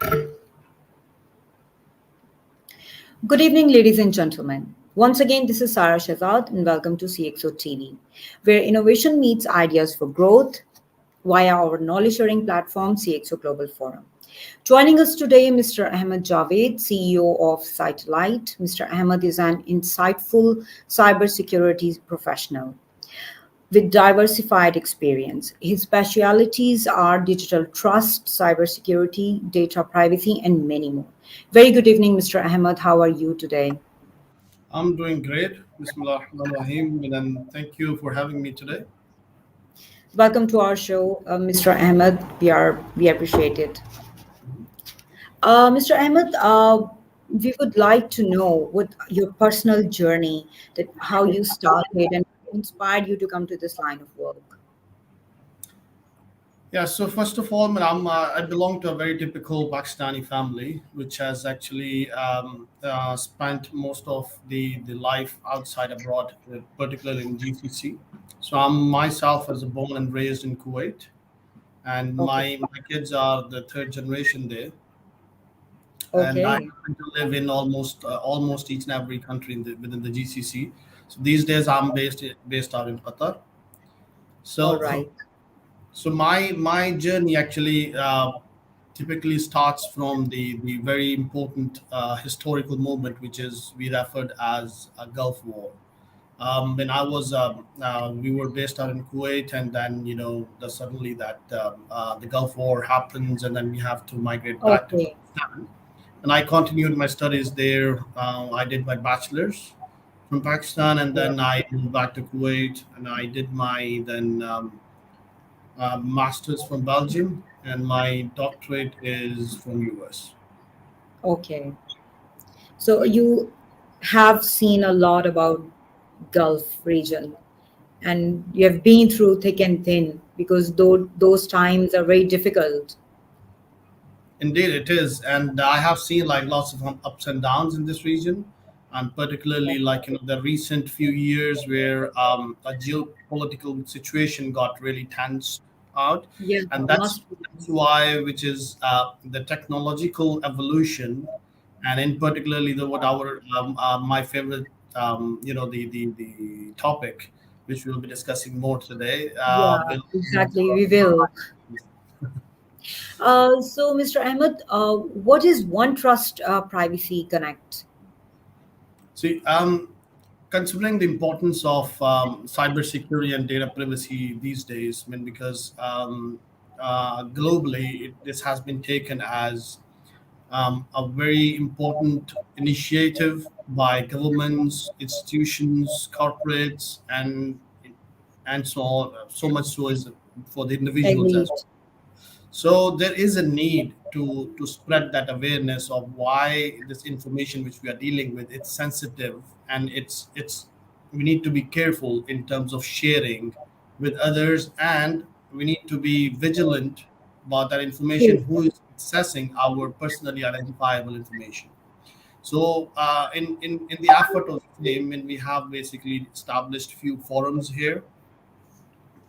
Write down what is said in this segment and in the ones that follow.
Good evening, ladies and gentlemen. Once again, this is Sarah Shazad, and welcome to CXO TV, where innovation meets ideas for growth via our knowledge sharing platform, CXO Global Forum. Joining us today, Mr. Ahmad Javaid, CEO of Cytellite. Mr. Ahmad is an insightful cybersecurity professional with diversified experience. His specialities are digital trust, cybersecurity, data privacy, and many more. Very good evening, Mr. Ahmad. How are you today? I'm doing great. Bismillah ar-Rahman Rahim. And thank you for having me today. Welcome to our show, Mr. Ahmed. We appreciate it. Mr. Ahmed, we would like to know what your personal journey, that how you started and what inspired you to come to this line of work. Yeah, so first of all, I belong to a very typical Pakistani family, which has actually spent most of the life outside abroad, particularly in GCC. So I'm myself as a born and raised in Kuwait, and Okay. my kids are the third generation there. And I Okay. happen to live in almost each and every country within the GCC. So these days I'm based out in Qatar. All So right. so my journey actually typically starts from the very important historical moment, which is we referred as a Gulf War. When I was we were based out in Kuwait, and then suddenly that the Gulf War happens, and then we have to migrate back to Okay. Pakistan. And I continued my studies there. I did my bachelor's from Pakistan, and All then I moved back to Kuwait, and I did my then master's from Belgium, and my doctorate is from US. Okay. So you have seen a lot about Gulf region, and you have been through thick and thin because those times are very difficult. Indeed, it is, and I have seen like lots of ups and downs in this region, and particularly like the recent few years where a geopolitical situation got really tense out, Yeah, and must be. that's why, which is the technological evolution, and in particularly the what our my favorite the topic which we'll be discussing more today Yeah, will be exactly. We will. So, Mr. Ahmed, what is One Trust Privacy Connect? see considering the importance of cybersecurity and data privacy these days. I mean, because globally this has been taken as a very important initiative by governments, institutions, corporates, and so on. So much so is for the individuals as Agreed. well. So there is a need to spread that awareness of why this information which we are dealing with, it's sensitive, and it's we need to be careful in terms of sharing with others, and we need to be vigilant about that information Yes. who is accessing our personally identifiable information. So in the effort of the same, when we have basically established few forums here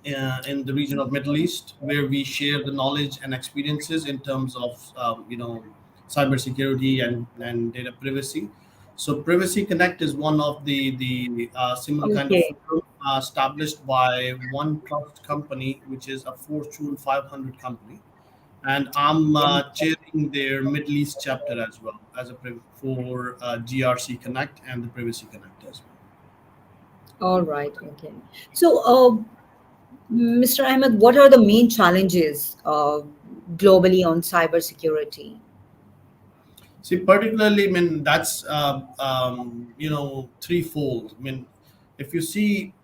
in the region of Middle East, where we share the knowledge and experiences in terms of cybersecurity and data privacy. So Privacy Connect is one of the similar kind of Okay. forum established by one trust company, which is a Fortune 500 company, and I'm chairing their Middle East chapter as well as for GRC Connect and the Privacy Connect as well. All right. Okay. So, Mr. Ahmed, what are the main challenges globally on cybersecurity? See, particularly, I mean, that's threefold. I mean, if you see,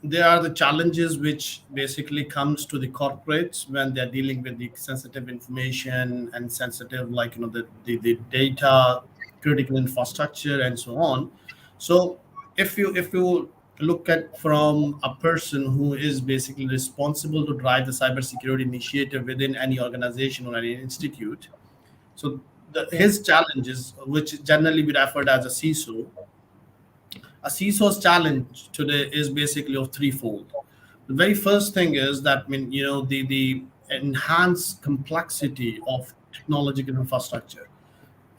there are the challenges which basically comes to the corporates when they're dealing with the sensitive information and sensitive, like the data, critical infrastructure, and so on. So, if you look at from a person who is basically responsible to drive the cybersecurity initiative within any organization or any institute, so Yeah. his challenges, which generally we referred as a CISO, a CISO's challenge today is basically of threefold. The very first thing is that, I mean, the enhanced complexity of technological infrastructure.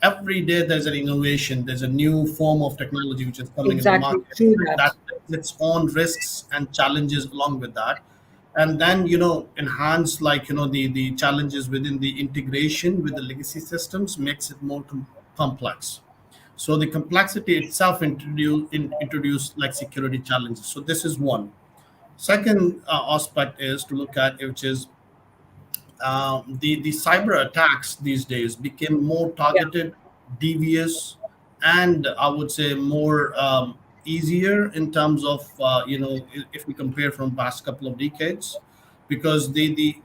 Every day there's an innovation, there's a new form of technology which is coming in the Exactly. market, True and that. that has its own risks and challenges along with that. And then enhance, like the challenges within the integration with the legacy systems makes it more complex. So the complexity itself introduce like security challenges. So this is one. Second aspect is to look at, which is the cyber attacks these days became more Yeah. targeted, devious, and I would say more easier in terms of if we compare from past couple of decades, because the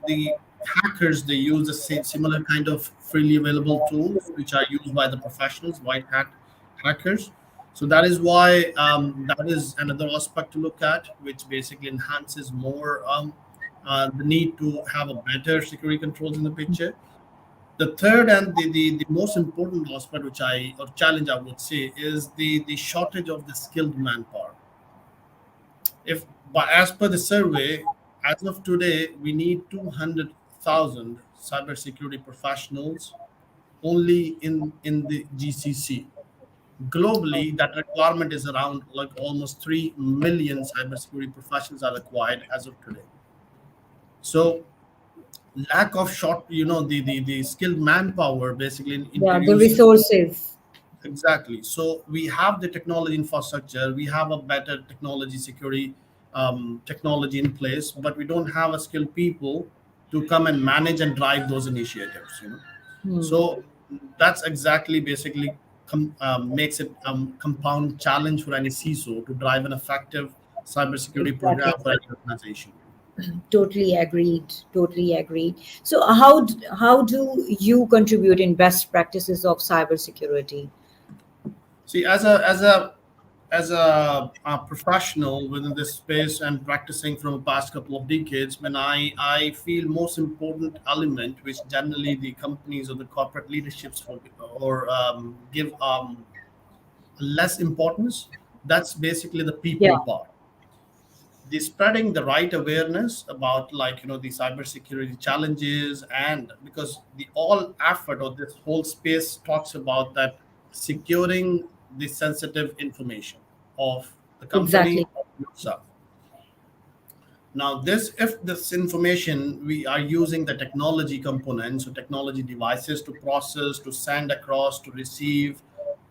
hackers, they use the same similar kind of freely available tools which are used by the professionals, white hat hackers. So that is why that is another aspect to look at, which basically enhances more the need to have a better security controls in the picture. The third and the most important aspect, which I or challenge I would say, is the shortage of the skilled manpower. If but as per the survey, as of today, we need 200,000 cybersecurity professionals only in the GCC. Oh, Globally, that requirement is around like almost 3 million cybersecurity professionals are required as of today. So lack of short, the skilled manpower basically yeah, the introduces. resources. Exactly. So we have the technology infrastructure, we have a better technology security technology in place, but we don't have a skilled people to come and manage and drive those initiatives. Hmm. So that's exactly basically makes it compound challenge for any CISO to drive an effective cybersecurity program Exactly. for any organization. Totally agreed. Totally agreed. So, how do you contribute in best practices of cybersecurity? See, as a professional within this space and practicing from the past couple of decades, when I feel most important element, which generally the companies or the corporate leaderships or give less importance, that's basically the Yeah, people part. The spreading the right awareness about, like the cybersecurity challenges, and because the all effort or this whole space talks about that securing the sensitive information of the company exactly. of yourself. Now this, if this information, we are using the technology components or technology devices to process, to send across, to receive,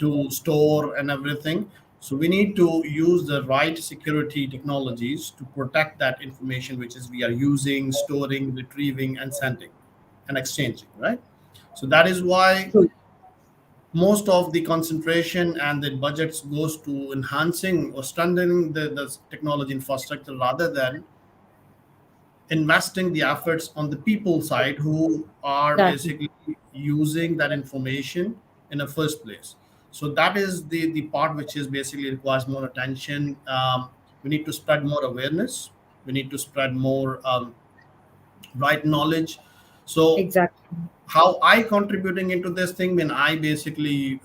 to store and everything. So we need to use the right security technologies to protect that information which is we are using, storing, retrieving, and sending and exchanging, right? So that is why True. most of the concentration and the budgets goes to enhancing or strengthening the technology infrastructure rather than investing the efforts on the people side who are Exactly. basically using that information in the first place. So that is the part which is basically requires more attention. We need to spread more awareness, we need to spread more right knowledge. So Exactly. how I contributing into this thing, when I basically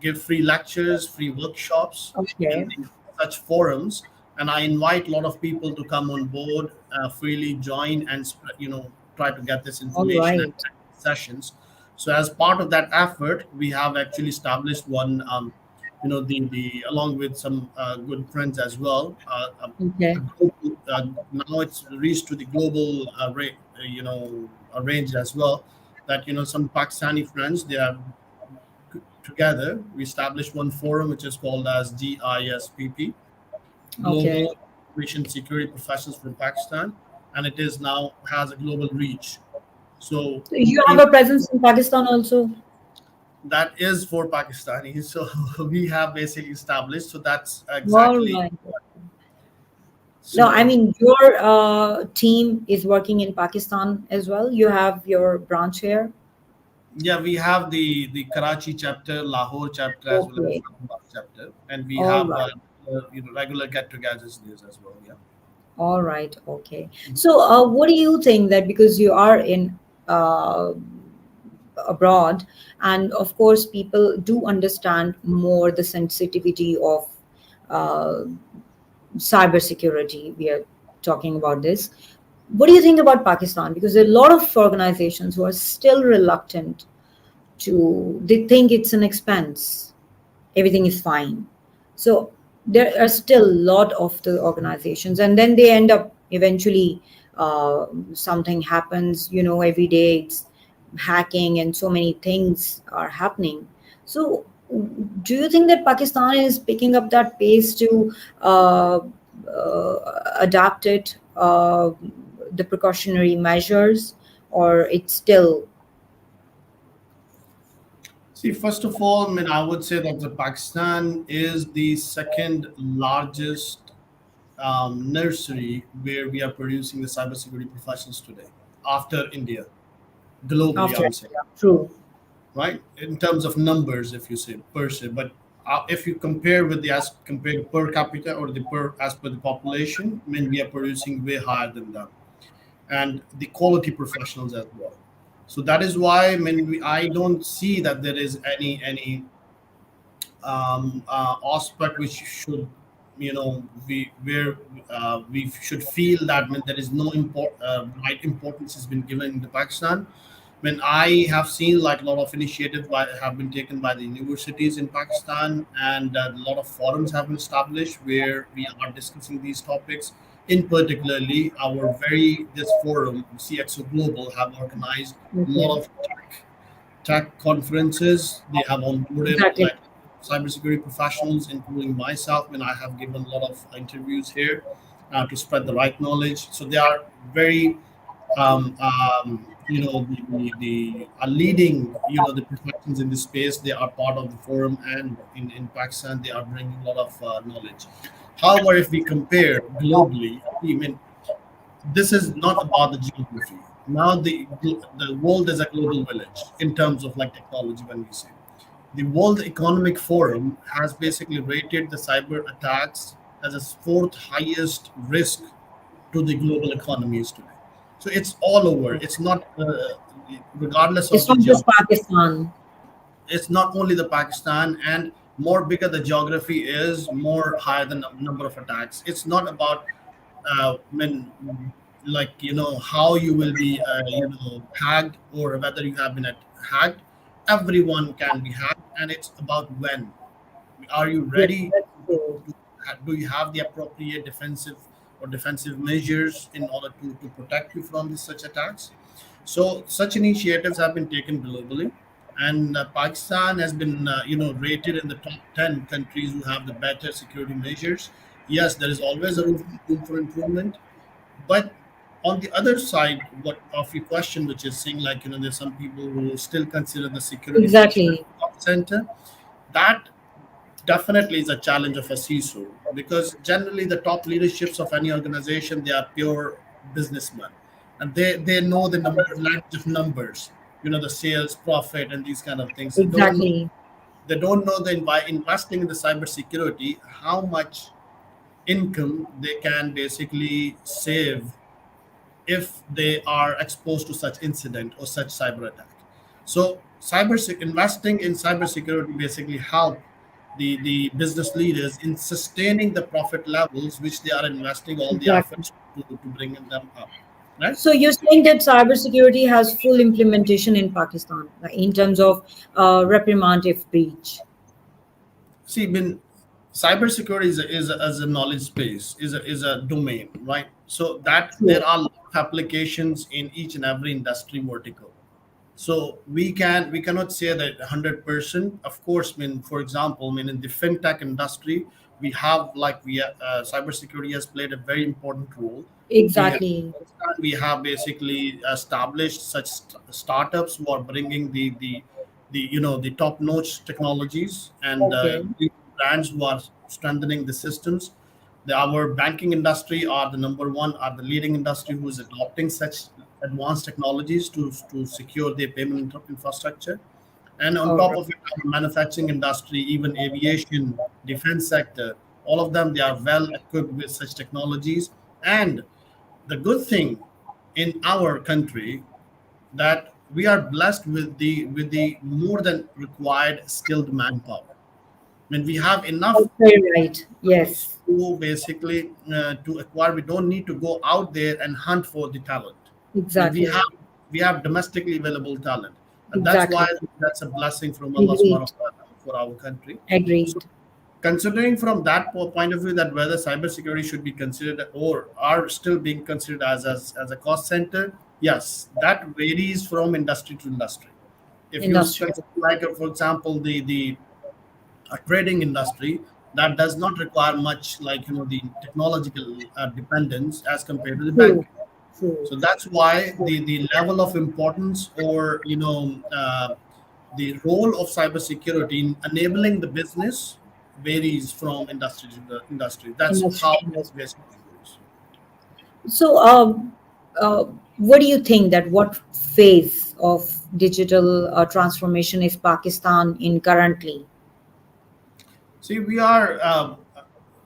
give free lectures, free workshops Okay. in such forums, and I invite a lot of people to come on board, freely join and try to get this All information and right. sessions. So as part of that effort, we have actually established one. The along with some good friends as well. A Okay. global, now it's reached to the global range as well. That some Pakistani friends, they are together. We established one forum which is called as GISPP, Okay. Global Information Security Professionals from Pakistan, and it is now has a global reach. So So you have people, a presence in Pakistan also? that is for Pakistanis. So we have basically established. So that's All exactly right. No, I so. mean your team is working in Pakistan as well. You have your branch here. Yeah, we have the Karachi chapter, Lahore chapter, as well as Okay. Islamabad chapter, and we All have right. regular get-togethers there as well. Yeah. All right. Okay. So, what do you think that because you are in uh, abroad, and of course, people do understand more the sensitivity of uh, cybersecurity. We are talking about this. What do you think about Pakistan? Because there are a lot of organizations who are still reluctant to, they think it's an expense, everything is fine. So there are still a lot of the organizations, and then they end up eventually, something happens, every day it's hacking and so many things are happening. So do you think that Pakistan is picking up that pace to adapt it, the precautionary measures, or it's still? See, first of all, I mean, I would say that the Pakistan is the second largest nursery where we are producing the cybersecurity professionals today, after India, globally, I After? would say, Yeah, true. right? In terms of numbers, if you say per se, but if you compare with the as compared to per capita or the per as per the population, I mean, we are producing way higher than them, and the quality professionals as well. So that is why, I mean, I don't see that there is any aspect which should, we where we should feel that when there is no right importance has been given to Pakistan. When I have seen like a lot of initiatives have been taken by the universities in Pakistan, and a lot of forums have been established where we are discussing these topics. In particularly, our very this forum CXO Global have organized a Okay. lot of tech conferences. They have onboarded Exactly. like cybersecurity professionals, including myself, when I have given a lot of interviews here to spread the right knowledge. So they are very, the are leading, the professions in this space. They are part of the forum, and in Pakistan, they are bringing a lot of knowledge. However, if we compare globally, I mean, this is not about the geography. Now the world is a global village in terms of like technology. When we say the World Economic Forum has basically rated the cyber attacks as a fourth highest risk to the global economies today. So it's all over. It's not regardless of It's the not just geography. Pakistan. It's not only the Pakistan, and more bigger the geography is, more higher the number of attacks. It's not about I mean, like how you will be hacked, or whether you have been hacked. Everyone can be hacked, and it's about when. Are you Yes, ready that's true. to, do you have the appropriate defensive measures in order to protect you from such attacks? So such initiatives have been taken globally, and Pakistan has been rated in the top 10 countries who have the better security measures. Yes, there is always a room for improvement, but on the other side, what of your question, which is saying like there's some people who still consider the security function as Exactly. the top center. That definitely is a challenge of a CISO, because generally the top leaderships of any organization, they are pure businessmen, and they know the language of numbers, the sales, profit, and these kind of things. Exactly. They don't know that by investing in the cybersecurity, how much income they can basically save if they are exposed to such incident or such cyber attack. So investing in cybersecurity basically help the business leaders in sustaining the profit levels which they are investing all the Exactly. efforts to bring them up, right? So you're saying that cybersecurity has full implementation in Pakistan, like in terms of reprimand if breach. See, I mean, cybersecurity is a knowledge space, is a domain, right? So that True. there are a lot of applications in each and every industry vertical. So we cannot say that 100%. Of course, I mean, for example, I mean, in the fintech industry, we have like cybersecurity has played a very important role. We have, Exactly. we have basically established such startups who are bringing the top notch technologies, and Okay. brands who are strengthening the systems. Our banking industry are the number one, are the leading industry who is adopting such advanced technologies to secure their payment infrastructure. And on All top right. of it, our manufacturing industry, even aviation, defense sector, all of them, they are well equipped with such technologies. And the good thing in our country, that we are blessed with the more than required skilled manpower. When we have That's enough very right. Yes. to basically to acquire. We don't need to go out there and hunt for the talent. I mean, we Exactly. have demestically available talent, and that's why Exactly. that's a blessing from Allah Subhanahu Agreed. wa Taala for our country. So, Agreed. considering from that point of view, that whether cybersecurity should be considered or are still being considered as a cost center, yes, that varies from industry to industry. If you Industry. consider, like, for example, the a trading industry, that does not require much, like, the technological dependence as compared to the True. banking. True. So that's why the level of importance, or the role of cybersecurity in enabling the business varies from industry to the industry. That's Industry how to it industry. basically goes. So, what do you think that what phase of digital transformation is Pakistan in currently? See, we are,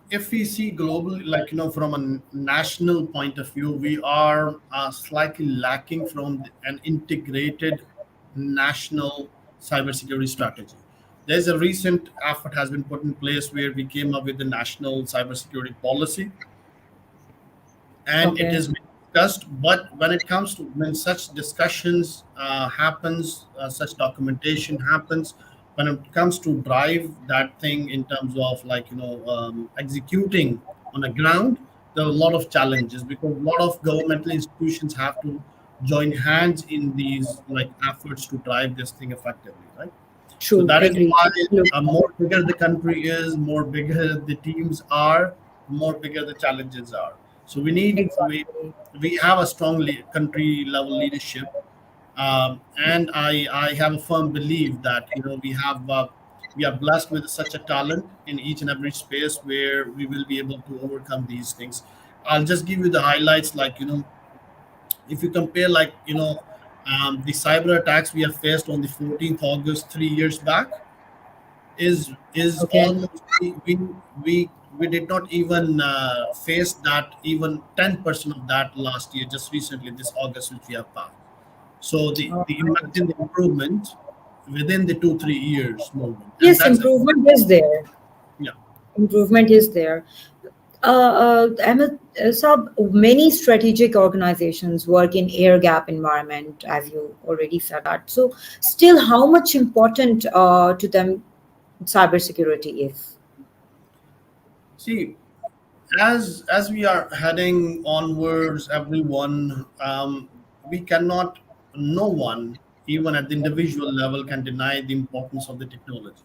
if we see globally, like, from a national point of view, we are slightly lacking from an integrated national cybersecurity strategy. There's a recent effort has been put in place where we came up with the national cybersecurity policy, and it Okay. is being discussed. But when it comes to, when such discussions happens, such documentation happens, when it comes to drive that thing in terms of, like, executing on the ground, there are a lot of challenges, because a lot of governmental institutions have to join hands in these, like, efforts to drive this thing effectively, right? So True. that is Agree. why, Absolutely. more bigger the country is, more bigger the teams are, more bigger the challenges are. So Exactly. we have a strong country level leadership, and I have a firm belief that, we are blessed with such a talent in each and every space where we will be able to overcome these things. I'll just give you the highlights, like, if you compare, like, the cyber attacks we have faced on the 14th August 3 years back, is Okay. almost, we did not even face that, even 10% of that last year, just recently, this August, which we have passed. So All the right. imagine the improvement within the 2 3 years movement, and Yes, that's a, improvement is there. yeah. Improvement is there. Ahmed, so many strategic organizations work in air gap environment, as you already said that. So, still, how much important to them cybersecurity is? See, as we are heading onwards, everyone, we cannot, no one, even at the individual level, can deny the importance of the technology.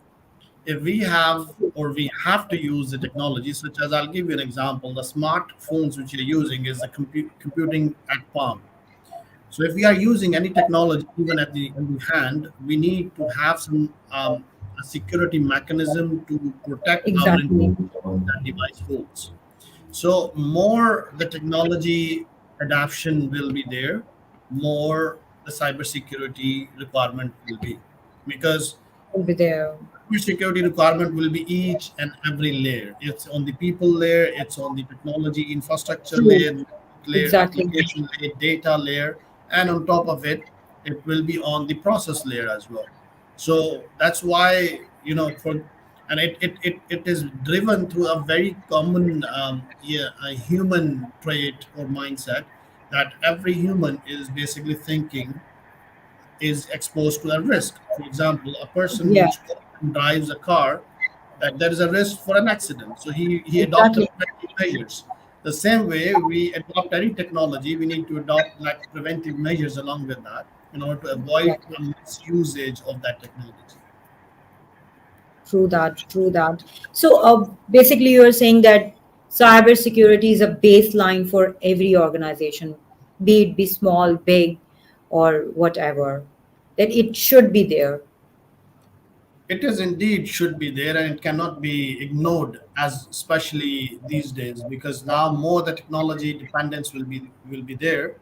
If we have, or we have to use the technology, such as, I'll give you an example, the smartphones which you're using is the computing at palm. So if we are using any technology, even at the in the hand, we need to have some, a security mechanism to protect our Exactly. information that device holds. So more the technology adoption will be there, more the cybersecurity requirement will be, because Will be there. security requirement will be each and every layer. It's on the people layer, it's on the technology infrastructure True. layer, Exactly. application layer, data layer, and on top of it, it will be on the process layer as well. So that's why, for, and it is driven through a very common, yeah, a human trait or mindset, that every human is basically thinking, is exposed to a risk. For example, a person Yeah. which drives a car, that there is a risk for an accident. So he adopted Exactly. preventive measures. The same way we adopt any technology, we need to adopt, like, preventive measures along with that, in order to avoid Exactly. a misusage of that technology. True that. True that. So, basically, you are saying that cybersecurity is a baseline for every organization, be it be small, big, or whatever. That it should be there. It is indeed should be there, and it cannot be ignored, as especially these days, because now more the technology dependence will be there,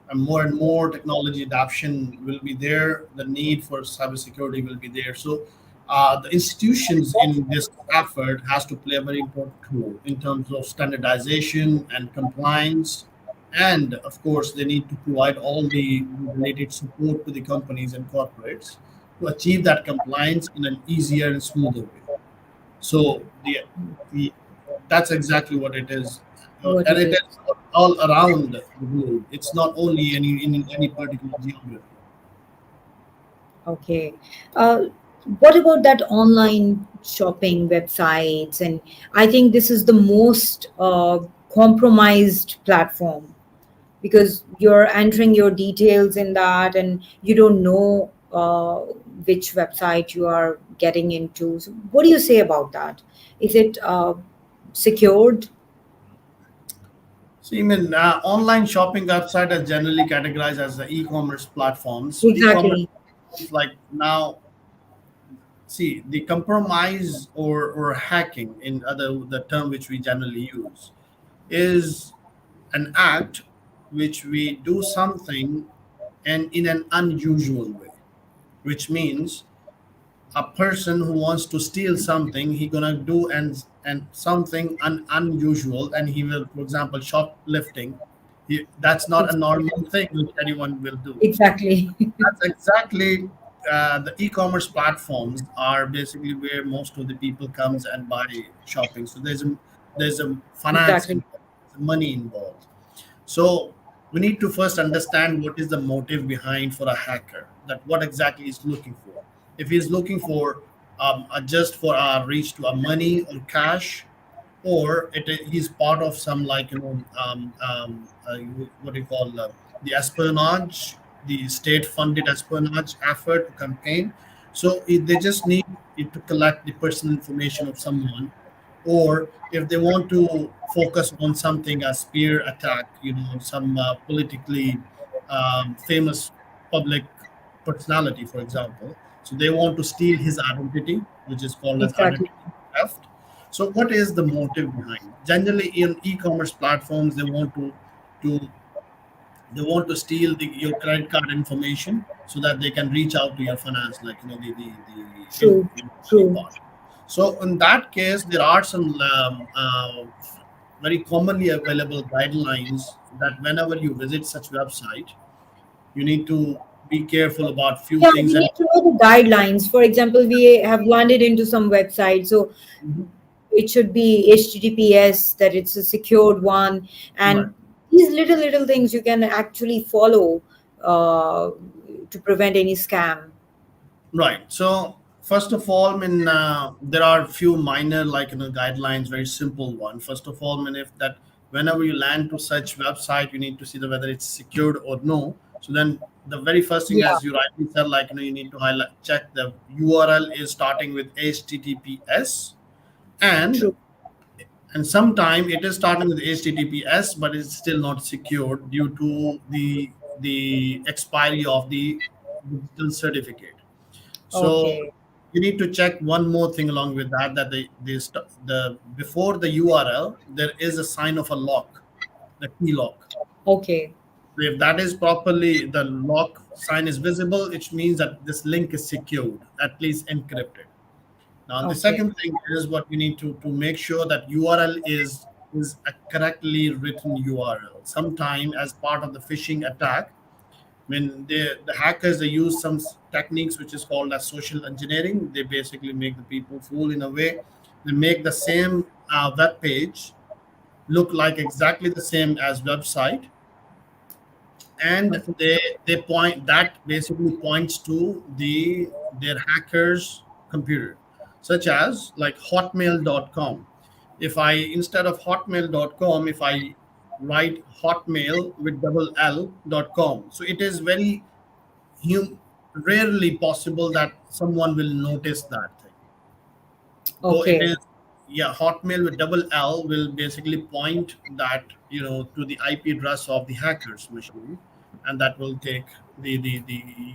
and more technology adoption will be there. The need for cybersecurity will be there. So the institutions in this effort has to play a very important role in terms of standardization and compliance, and of course they need to provide all the related support to the companies and corporates to achieve that compliance in an easier and smoother way. So the That's exactly what it is. What And it it is. is all around the globe. It's not only in any particular geography. Okay. Uh, what about that online shopping websites? And I think this is the most compromised platform because you're entering your details in that and you don't know which website you are getting into. So what do you say about that? Is it secured? So even online shopping website are generally categorized as the e-commerce platforms. E-commerce Exactly. is like now, see, the compromise or hacking in other the term which we generally use is an act which we do something and in an unusual way, which means a person who wants to steal something, he gonna do and something unusual, and he will, for example, shoplifting. That's not a normal thing which anyone will do. Exactly. That's exactly the e-commerce platforms are basically where most of the people comes and buy shopping. So there's a finance Exactly. involved, there's money involved. So we need to first understand what is the motive behind for a hacker, that what exactly he's looking for. If he's looking for just for a reach to a money or cash, or he's part of some like what do you call the espionage, the state funded espionage effort campaign. So they just need it to collect the personal information of someone, or if they want to focus on something, a spear attack, some politically famous public personality, for example. So they want to steal his identity, which is called as Exactly. identity theft. So what is the motive behind? Generally, in e-commerce platforms, to they want to steal your credit card information so that they can reach out to your finance, like True. money True. part. So in that case, there are some very commonly available guidelines that whenever you visit such website, you need to be careful about few Yeah, things. we And need to know the guidelines. For example, we have landed into some website, so it should be HTTPS, that it's a secured one, right. and these little things you can actually follow uh, to prevent any scam. Right. So first of all, I mean, there are few minor like guidelines, very simple one. First of all, I mean, if that whenever you land to such website, you need to see the whether it's secured or no. So then the very first thing, Yeah, as you rightly said, like you need to highlight check the URL is starting with HTTPS, and true. and sometime it is starting with HTTPS, but it's still not secured due to the expiry of the digital certificate. So Okay, you need to check one more thing along with that, that the before the URL there is a sign of a lock, the key lock. okay, So if that is properly, the lock sign is visible, it means that this link is secured, at least encrypted. Now the okay, second thing is what we need to make sure that URL is a correctly written URL. Sometime as part of the phishing attack, when the hackers, they use some techniques which is called as social engineering. They basically make the people fool in a way. They make the same web page look like exactly the same as website, and okay, they point that basically points to their hackers computer, such as like hotmail.com. If I, instead of hotmail.com, if I write hotmail with double l.com, so it is very rarely possible that someone will notice that thing. Though it okay, is, yeah, hotmail with double l will basically point that to the IP address of the hacker's machine, and that will take the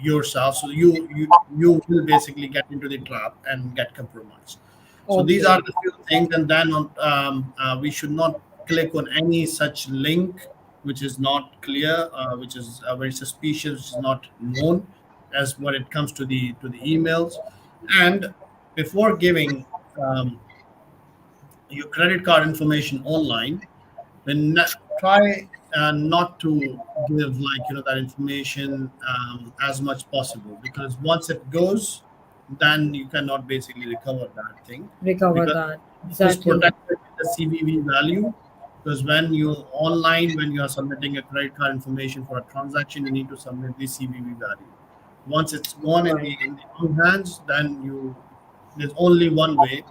yourself, so you will basically get into the trap and get compromised. So these are okay, the few things, and then we should not click on any such link which is not clear, which is very suspicious, which is not known as when it comes to the emails. And before giving um, your credit card information online, then try not to give like that information as much possible, because once it goes, then you cannot basically recover that thing, recover because that. it is Exactly. protected in the CVV value, because when you online, when you are submitting a credit card information for a transaction, you need to submit the CVV value. Once it's gone in Right. the wrong hands, then there's only one way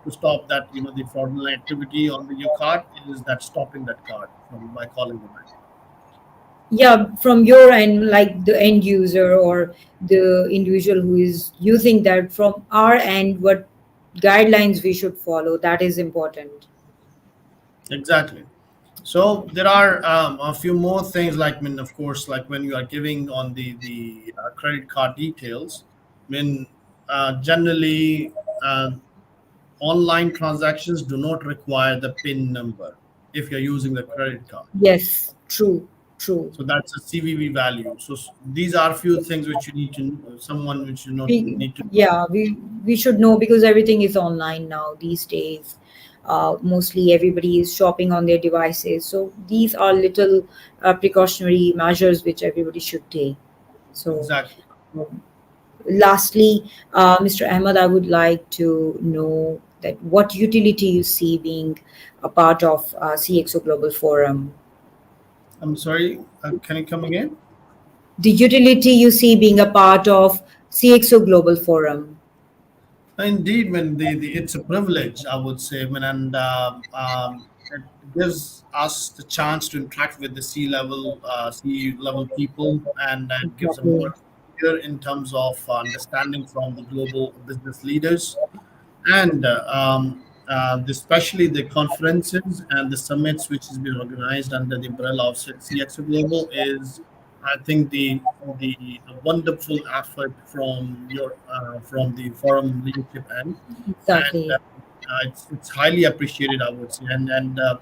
to stop that, the fraudulent activity on your card is that stopping that card from by calling the bank. Yeah, from your end, like the end user or the individual who is using that, from our end, what guidelines we should follow, that is important. Exactly. So there are a few more things, like, I mean, of course, like when you are giving on the credit card details, I mean, generally, online transactions do not require the PIN number if you're using the credit card. Yes, true, true. So that's a CVV value. So these are few things which you need to someone which you not we need to. yeah we should know, because everything is online now these days. Mostly everybody is shopping on their devices, so these are little precautionary measures which everybody should take. So Exactly. um, lastly, Mr. Ahmad, I would like to know that what utility you see being a part of CXO Global Forum. I'm sorry. Can you come again? The utility you see being a part of CXO Global Forum. Indeed, when it's a privilege, I would say, when it gives us the chance to interact with the C level people, and it gives a Exactly. more clear in terms of understanding from the global business leaders, and especially the conferences and the summits which has been organized under the umbrella of CXO Global is, I think, the wonderful effort from the forum leadership end, and Exactly. it's highly appreciated, I would say, and uh,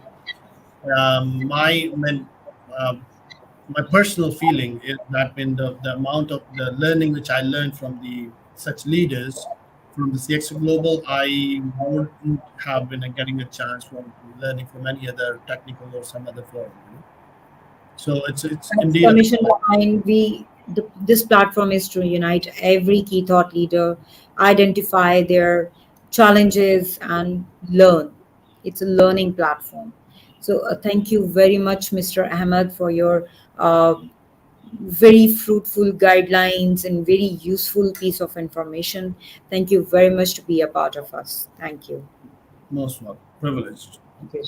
my personal feeling is that when the amount of the learning which I learned from the such leaders from the CXO Global, I wouldn't have been getting a chance from learning from any other technical or some other forum. So it's That's indeed the a mission behind this platform is to unite every key thought leader, identify their challenges, and learn. It's a learning platform. So thank you very much, Mr. Ahmed, for your uh, very fruitful guidelines and very useful piece of information. Thank you very much to be a part of us. Thank you. most one privileged. Thank you.